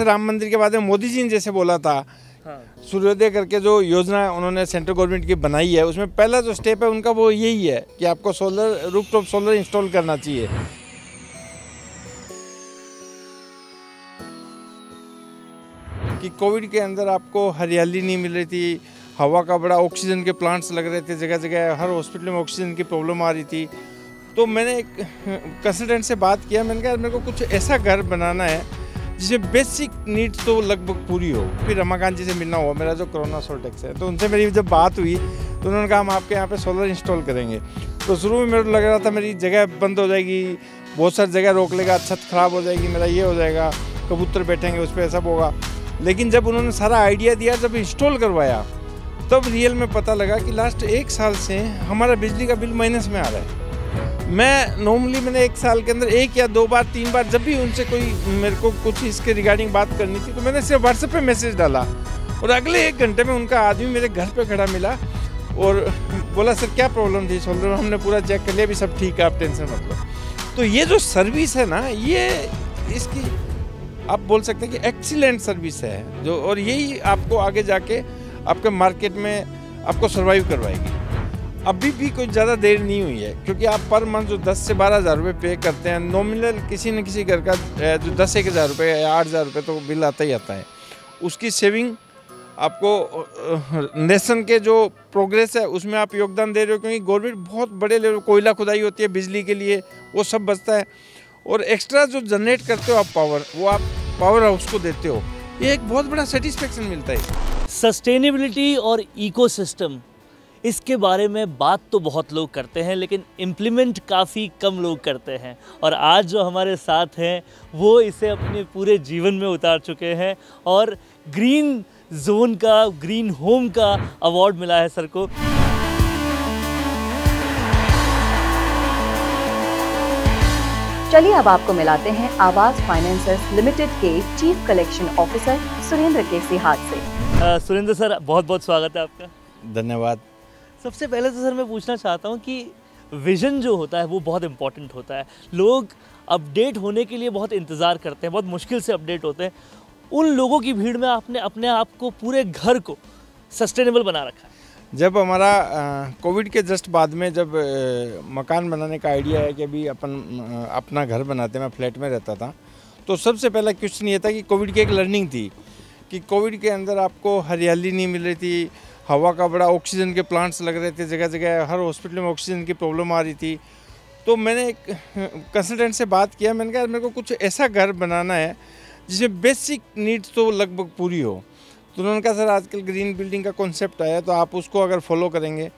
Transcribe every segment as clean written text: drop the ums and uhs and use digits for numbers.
जैसे राम मंदिर के बारे में मोदी जी ने जैसे बोला था, सूर्योदय करके जो योजना उन्होंने सेंट्रल गवर्नमेंट की बनाई है, उसमें पहला जो स्टेप है उनका वो यही है कि आपको सोलर रूफटॉप सोलर इंस्टॉल करना चाहिए। कि कोविड के अंदर आपको हरियाली नहीं मिल रही थी, हवा का बड़ा ऑक्सीजन के प्लांट्स लग रहे थे जगह जगह, हर हॉस्पिटल में ऑक्सीजन की प्रॉब्लम आ रही थी। तो मैंने एक कंसल्टेंट से बात किया, मैंने कहा मेरे को कुछ ऐसा घर बनाना है जिसमें बेसिक नीड्स तो लगभग पूरी हो। फिर रमाकांत जी से मिलना हुआ मेरा जो कोरोना सोल्टेक्स है, तो उनसे मेरी जब बात हुई तो उन्होंने कहा हम आपके यहाँ पे सोलर इंस्टॉल करेंगे। तो शुरू में मेरे को लग रहा था मेरी जगह बंद हो जाएगी, बहुत सारी जगह रोक लेगा, छत खराब हो जाएगी, मेरा ये हो जाएगा, कबूतर बैठेंगे उस पर, सब होगा। लेकिन जब उन्होंने सारा आइडिया दिया, जब इंस्टॉल करवाया, तब रियल में पता लगा कि लास्ट 1 साल से हमारा बिजली का बिल माइनस में आ रहा है। मैंने 1 साल के अंदर 1 या 2 बार 3 बार जब भी उनसे कोई मेरे को कुछ इसके रिगार्डिंग बात करनी थी तो मैंने सिर्फ व्हाट्सएप पे मैसेज डाला और अगले 1 घंटे में उनका आदमी मेरे घर पे खड़ा मिला और बोला सर क्या प्रॉब्लम थी, सोलर हमने पूरा चेक कर लिया, अभी सब ठीक है, आप टेंशन मत लो। तो ये जो सर्विस है ना, ये इसकी आप बोल सकते हैं कि एक्सीलेंट सर्विस है जो, और यही आपको आगे जाके आपके मार्केट में आपको सर्वाइव करवाएगी। अभी भी कोई ज़्यादा देर नहीं हुई है, क्योंकि आप पर मंथ जो 10 से 12 हज़ार रुपये पे करते हैं, नॉमिनल किसी न किसी घर का जो 10-1 हज़ार रुपये या 8 हज़ार रुपये तो बिल आता ही आता है, उसकी सेविंग आपको नेशन के जो प्रोग्रेस है उसमें आप योगदान दे रहे हो। क्योंकि गवर्नमेंट बहुत बड़े लेवल कोयला खुदाई होती है बिजली के लिए, वो सब बचता है, और एक्स्ट्रा जो जनरेट करते हो आप पावर, वो आप पावर हाउस को देते हो, ये एक बहुत बड़ा सेटिस्फेक्शन मिलता है। सस्टेनेबिलिटी और इकोसिस्टम, इसके बारे में बात तो बहुत लोग करते हैं लेकिन इम्प्लीमेंट काफ़ी कम लोग करते हैं, और आज जो हमारे साथ हैं वो इसे अपने पूरे जीवन में उतार चुके हैं और ग्रीन जोन का, ग्रीन होम का अवार्ड मिला है सर को। चलिए अब आपको मिलाते हैं आवाज फाइनेंसर्स लिमिटेड के चीफ कलेक्शन ऑफिसर सुरेंद्र के हाथ से। सुरेंद्र सर, बहुत बहुत स्वागत है आपका। धन्यवाद। सबसे पहले तो सर मैं पूछना चाहता हूँ कि विज़न जो होता है वो बहुत इम्पॉर्टेंट होता है, लोग अपडेट होने के लिए बहुत इंतज़ार करते हैं, बहुत मुश्किल से अपडेट होते हैं। उन लोगों की भीड़ में आपने अपने आप को, पूरे घर को सस्टेनेबल बना रखा है। जब हमारा कोविड के जस्ट बाद में जब मकान बनाने का आइडिया है कि अभी अपना घर बनाते हैं, मैं फ्लैट में रहता था, तो सबसे पहला क्वेश्चन ये था कि कोविड की एक लर्निंग थी कि कोविड के अंदर आपको हरियाली नहीं मिल रही थी, हवा का बड़ा ऑक्सीजन के प्लांट्स लग रहे थे जगह जगह, हर हॉस्पिटल में ऑक्सीजन की प्रॉब्लम आ रही थी। तो मैंने एक कंसल्टेंट से बात किया, मैंने कहा मेरे को कुछ ऐसा घर बनाना है जिसमें बेसिक नीड्स तो लगभग पूरी हो। तो उन्होंने कहा सर आजकल ग्रीन बिल्डिंग का कॉन्सेप्ट आया, तो आप उसको अगर फॉलो करेंगे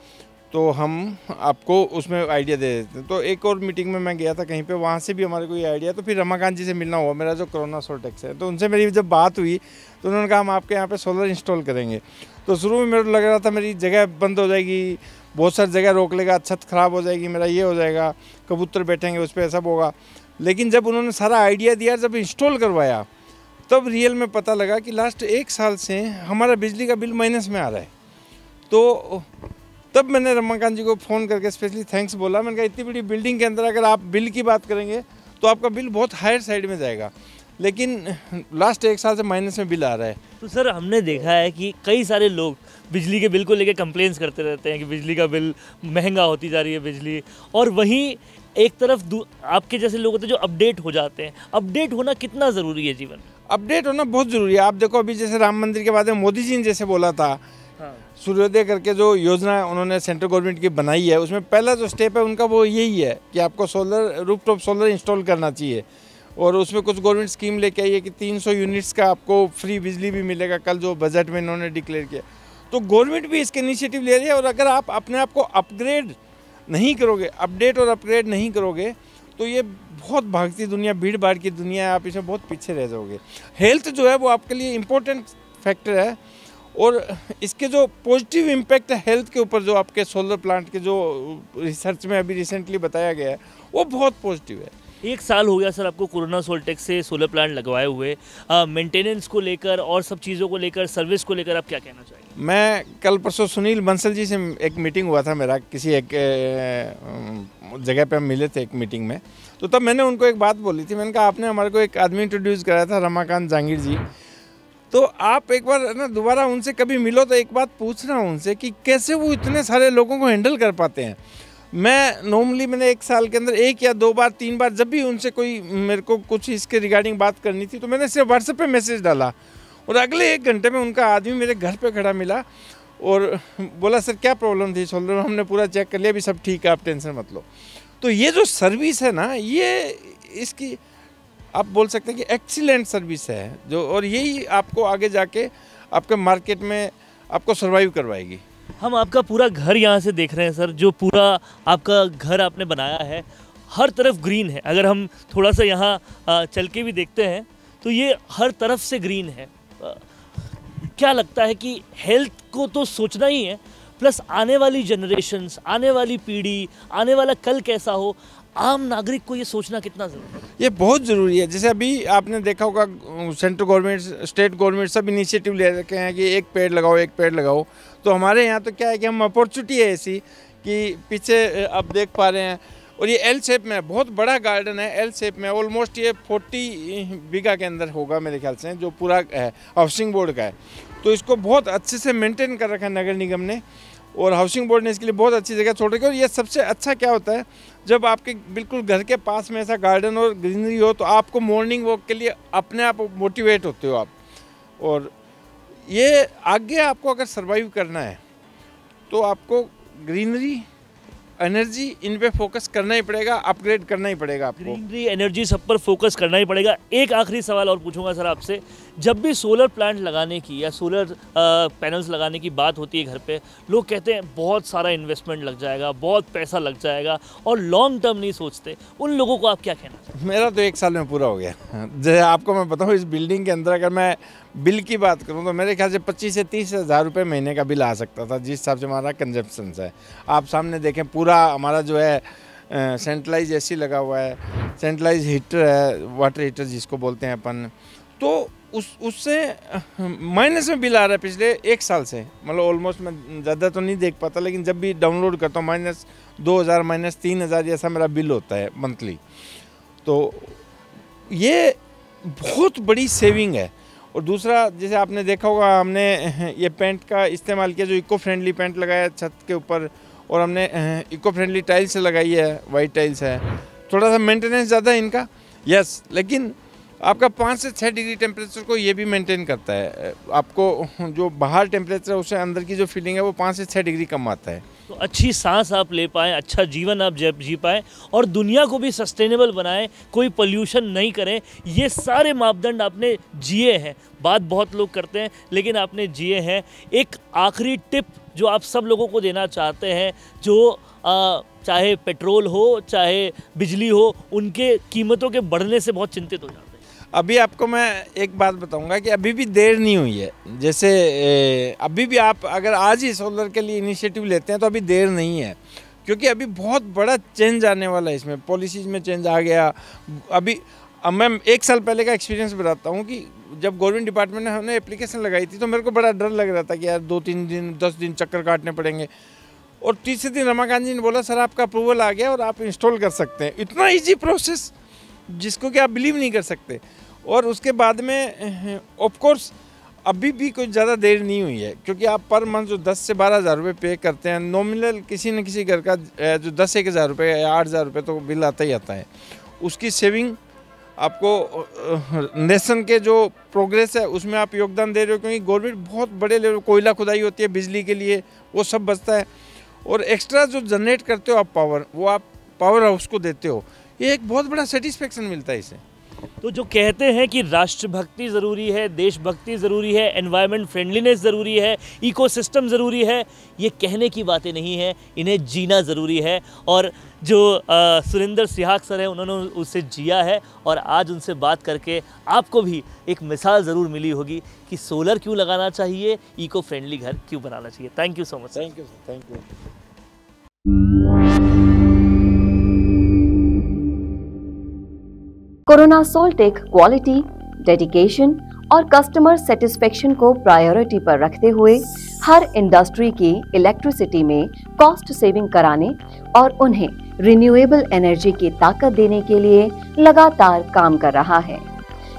तो हम आपको उसमें आइडिया दे देते हैं। तो एक और मीटिंग में मैं गया था कहीं पे, वहाँ से भी हमारे को ये आइडिया, तो फिर रमाकांत जी से मिलना हुआ मेरा जो कोरोना सोल्टेक्स है, तो उनसे मेरी जब बात हुई तो उन्होंने कहा हम आपके यहाँ पे सोलर इंस्टॉल करेंगे। तो शुरू में मेरे को लग रहा था मेरी जगह बंद हो जाएगी, बहुत सारी जगह रोक लेगा, छत खराब हो जाएगी, मेरा ये हो जाएगा, कबूतर बैठेंगे उस पर, सब होगा। लेकिन जब उन्होंने सारा आइडिया दिया, जब इंस्टॉल करवाया, तब रियल में पता लगा कि लास्ट 1 साल से हमारा बिजली का बिल माइनस में आ रहा है। तो तब मैंने रमाकांत जी को फ़ोन करके स्पेशली थैंक्स बोला। मैंने कहा इतनी बड़ी बिल्डिंग के अंदर अगर आप बिल की बात करेंगे तो आपका बिल बहुत हायर साइड में जाएगा, लेकिन लास्ट 1 साल से माइनस में बिल आ रहा है। तो सर हमने देखा है कि कई सारे लोग बिजली के बिल को लेकर कंप्लेंट्स करते रहते हैं कि बिजली का बिल महंगा होती जा रही है बिजली, और वहीं एक तरफ आपके जैसे लोग होते हैं जो अपडेट हो जाते हैं। अपडेट होना कितना ज़रूरी है जीवन में? अपडेट होना बहुत ज़रूरी है। आप देखो अभी जैसे राम मंदिर के बारे में मोदी जी ने जैसे बोला था, सूर्योदय करके जो योजना उन्होंने सेंट्रल गवर्नमेंट की बनाई है, उसमें पहला जो स्टेप है उनका वो यही है कि आपको सोलर रूफटॉप सोलर इंस्टॉल करना चाहिए, और उसमें कुछ गवर्नमेंट स्कीम लेके आई है कि 300 यूनिट्स का आपको फ्री बिजली भी मिलेगा, कल जो बजट में इन्होंने डिक्लेयर किया। तो गवर्नमेंट भी इसके इनिशिएटिव ले रही है, और अगर आप अपने आप को अपग्रेड नहीं करोगे, अपडेट और अपग्रेड नहीं करोगे, तो ये बहुत भागती दुनिया, भीड़ भाड़ की दुनिया है, आप इसमें बहुत पीछे रह जाओगे। हेल्थ जो है वो आपके लिए इम्पोर्टेंट फैक्टर है, और इसके जो पॉजिटिव इम्पैक्ट है हेल्थ के ऊपर, जो आपके सोलर प्लांट के जो रिसर्च में अभी रिसेंटली बताया गया है, वो बहुत पॉजिटिव है। 1 साल हो गया सर आपको कोरोना सोलटेक से सोलर प्लांट लगवाए हुए। मेंटेनेंस को लेकर और सब चीज़ों को लेकर, सर्विस को लेकर आप क्या कहना चाहेंगे? मैं कल परसों सुनील बंसल जी से एक मीटिंग हुआ था मेरा, किसी एक जगह पे हम मिले थे एक मीटिंग में, तो तब मैंने उनको एक बात बोली थी। मैंने कहा आपने हमारे को एक आदमी इंट्रोड्यूस कराया था, रमाकांत जहांगीर जी, तो आप एक बार ना दोबारा उनसे कभी मिलो तो एक बात पूछना उनसे कि कैसे वो इतने सारे लोगों को हैंडल कर पाते हैं। मैंने 1 साल के अंदर 1 या 2 बार 3 बार जब भी उनसे कोई मेरे को कुछ इसके रिगार्डिंग बात करनी थी तो मैंने सिर्फ व्हाट्सएप पे मैसेज डाला और अगले 1 घंटे में उनका आदमी मेरे घर पे खड़ा मिला और बोला सर क्या प्रॉब्लम थी, सोलर हमने पूरा चेक कर लिया, अभी सब ठीक है, आप टेंशन मत लो। तो ये जो सर्विस है ना, ये इसकी आप बोल सकते हैं कि एक्सीलेंट सर्विस है जो, और यही आपको आगे जाके आपके मार्केट में आपको सर्वाइव करवाएगी। हम आपका पूरा घर यहाँ से देख रहे हैं सर, जो पूरा आपका घर आपने बनाया है, हर तरफ ग्रीन है। अगर हम थोड़ा सा यहाँ चल के भी देखते हैं तो ये हर तरफ से ग्रीन है। क्या लगता है कि हेल्थ को तो सोचना ही है, प्लस आने वाली जनरेशन्स, आने वाली पीढ़ी, आने वाला कल कैसा हो, आम नागरिक को ये सोचना कितना ज़रूरी है? ये बहुत ज़रूरी है। जैसे अभी आपने देखा होगा सेंट्रल गवर्नमेंट, स्टेट गवर्नमेंट सब इनिशिएटिव ले रखे हैं कि एक पेड़ लगाओ, एक पेड़ लगाओ। तो हमारे यहाँ तो क्या है कि हम अपॉर्चुनिटी है ऐसी कि पीछे आप देख पा रहे हैं, और ये एल शेप में बहुत बड़ा गार्डन है, एल शेप में ऑलमोस्ट ये 40 बीघा के अंदर होगा मेरे ख्याल से, जो पूरा है हाउसिंग बोर्ड का है। तो इसको बहुत अच्छे से मेंटेन कर रखा है नगर निगम ने, और हाउसिंग बोर्ड ने इसके लिए बहुत अच्छी जगह छोड़ रखी है। और ये सबसे अच्छा क्या होता है, जब आपके बिल्कुल घर के पास में ऐसा गार्डन और ग्रीनरी हो तो आपको मॉर्निंग वॉक के लिए अपने आप मोटिवेट होते हो आप। और ये आगे आपको अगर सर्वाइव करना है तो आपको ग्रीनरी, एनर्जी, इन पे फोकस करना ही पड़ेगा, अपग्रेड करना ही पड़ेगा आपको। ग्रीनरी, एनर्जी, सब पर फोकस करना ही पड़ेगा। एक आखिरी सवाल और पूछूंगा सर आपसे, जब भी सोलर प्लांट लगाने की या सोलर पैनल्स लगाने की बात होती है घर पे, लोग कहते हैं बहुत सारा इन्वेस्टमेंट लग जाएगा, बहुत पैसा लग जाएगा, और लॉन्ग टर्म नहीं सोचते। उन लोगों को आप क्या कहना चाहते हैं? मेरा तो 1 साल में पूरा हो गया। जैसे आपको मैं बताऊँ, इस बिल्डिंग के अंदर अगर मैं बिल की बात करूं तो मेरे ख्याल से 25 से 30 हज़ार रुपये महीने का बिल आ सकता था, जिस हिसाब से हमारा कंजप्शन है। आप सामने देखें, पूरा हमारा जो है सेंट्रलाइज एसी लगा हुआ है, सेंट्रलाइज हीटर है, वाटर हीटर जिसको बोलते हैं अपन, तो उससे माइनस में बिल आ रहा है पिछले 1 साल से। मतलब ऑलमोस्ट मैं ज़्यादा तो नहीं देख पाता, लेकिन जब भी डाउनलोड करता हूँ -2,000 -3,000 जैसा मेरा बिल होता है मंथली। तो ये बहुत बड़ी सेविंग है। और दूसरा, जैसे आपने देखा होगा, हमने ये पेंट का इस्तेमाल किया, जो इको फ्रेंडली पेंट लगाया छत के ऊपर, और हमने इको फ्रेंडली टाइल्स लगाई है, वाइट टाइल्स है। थोड़ा सा मेंटेनेंस ज़्यादा है इनका, यस, लेकिन आपका 5 से 6 डिग्री टेम्परेचर को ये भी मेंटेन करता है। आपको जो बाहर टेम्परेचर है उससे अंदर की जो फीलिंग है वो 5 से 6 डिग्री कम आता है। तो अच्छी सांस आप ले पाएँ, अच्छा जीवन आप जी पाएँ, और दुनिया को भी सस्टेनेबल बनाएं, कोई पोल्यूशन नहीं करें, ये सारे मापदंड आपने जिए हैं। बात बहुत लोग करते हैं, लेकिन आपने जिए हैं। एक आखिरी टिप जो आप सब लोगों को देना चाहते हैं, जो चाहे पेट्रोल हो, चाहे बिजली हो, उनके कीमतों के बढ़ने से बहुत चिंतित हो जाते हैं। अभी आपको मैं एक बात बताऊंगा कि अभी भी देर नहीं हुई है। जैसे अभी भी आप अगर आज ही सोलर के लिए इनिशिएटिव लेते हैं तो अभी देर नहीं है, क्योंकि अभी बहुत बड़ा चेंज आने वाला है इसमें, पॉलिसीज़ में चेंज आ गया। अभी मैं 1 साल पहले का एक्सपीरियंस बताता हूँ कि जब गवर्नमेंट डिपार्टमेंट ने हमने एप्लीकेशन लगाई थी तो मेरे को बड़ा डर लग रहा था कि यार 2-3 दिन 10 दिन चक्कर काटने पड़ेंगे, और तीसरे दिन रमाकांत जी ने बोला सर आपका अप्रूवल आ गया और आप इंस्टॉल कर सकते हैं। इतना ईजी प्रोसेस जिसको कि आप बिलीव नहीं कर सकते। और उसके बाद में ऑफ कोर्स अभी भी कुछ ज़्यादा देर नहीं हुई है, क्योंकि आप पर मंथ जो 10 से 12 हज़ार रुपये पे करते हैं, नॉमिनल किसी न किसी घर का जो 10-1 हज़ार रुपये या 8 हज़ार रुपये तो बिल आता ही आता है। उसकी सेविंग आपको नेशन के जो प्रोग्रेस है उसमें आप योगदान दे रहे हो, क्योंकि गवर्नमेंट बहुत बड़े लेवल कोयला खुदाई होती है बिजली के लिए, वो सब बचता है। और एक्स्ट्रा जो जनरेट करते हो आप पावर, वो आप पावर हाउस को देते हो, ये एक बहुत बड़ा सेटिस्फेक्शन मिलता है इससे। तो जो कहते हैं कि राष्ट्रभक्ति ज़रूरी है, देशभक्ति ज़रूरी है, एनवायरनमेंट फ्रेंडलीनेस ज़रूरी है, इकोसिस्टम ज़रूरी है, ये कहने की बातें नहीं है, इन्हें जीना ज़रूरी है। और जो सुरेंद्र सिहाग सर है, उन्होंने उसे जिया है, और आज उनसे बात करके आपको भी एक मिसाल ज़रूर मिली होगी कि सोलर क्यों लगाना चाहिए, इको फ्रेंडली घर क्यों बनाना चाहिए। Thank you so much. Thank you sir, thank you. Corona Soltech quality, dedication और कस्टमर सेटिस्फेक्शन को प्रायोरिटी पर रखते हुए हर इंडस्ट्री की इलेक्ट्रिसिटी में कॉस्ट सेविंग कराने और उन्हें रिन्यूएबल एनर्जी की ताकत देने के लिए लगातार काम कर रहा है।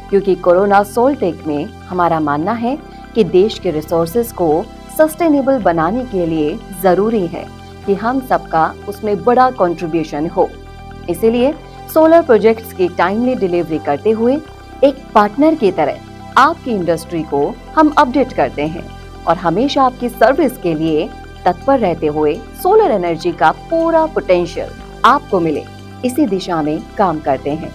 क्योंकि कोरोना सोलटेक में हमारा मानना है कि देश के रिसोर्सेज को सस्टेनेबल बनाने के लिए जरूरी है कि हम सबका उसमें बड़ा कंट्रीब्यूशन हो। इसीलिए सोलर प्रोजेक्ट्स की टाइमली डिलीवरी करते हुए एक पार्टनर की तरह आपकी इंडस्ट्री को हम अपडेट करते हैं और हमेशा आपकी सर्विस के लिए तत्पर रहते हुए सोलर एनर्जी का पूरा पोटेंशियल आपको मिले, इसी दिशा में काम करते हैं।